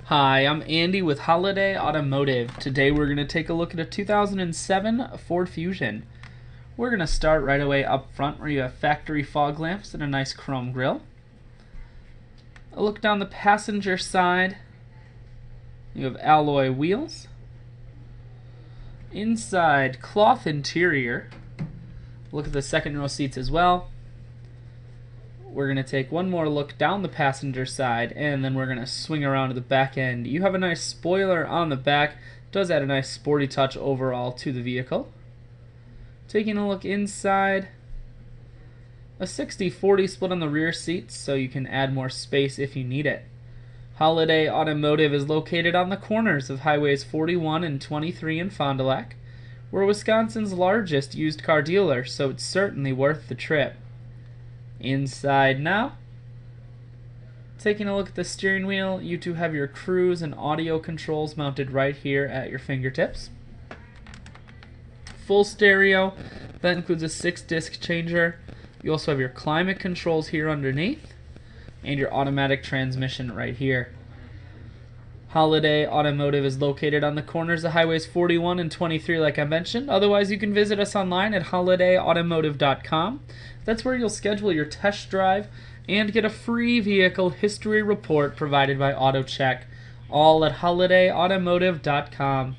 Hi, I'm Andy with Holiday Automotive. Today we're going to take a look at a 2007 Ford Fusion. We're going to start right away up front where you have factory fog lamps and a nice chrome grille. A look down the passenger side. You have alloy wheels. Inside, cloth interior. Look at the second row seats as well. We're going to take one more look down the passenger side, and then we're going to swing around to the back end. You have a nice spoiler on the back. It does add a nice sporty touch overall to the vehicle. Taking a look inside, a 60-40 split on the rear seats, so you can add more space if you need it. Holiday Automotive is located on the corners of Highways 41 and 23 in Fond du Lac. We're Wisconsin's largest used car dealer, so it's certainly worth the trip. Inside now. Taking a look at the steering wheel, you two have your cruise and audio controls mounted right here at your fingertips. Full stereo, that includes a 6-disc changer. You also have your climate controls here underneath, and your automatic transmission right here. Holiday Automotive is located on the corners of Highways 41 and 23 like I mentioned. Otherwise, you can visit us online at holidayautomotive.com. That's where you'll schedule your test drive and get a free vehicle history report provided by AutoCheck, all at holidayautomotive.com.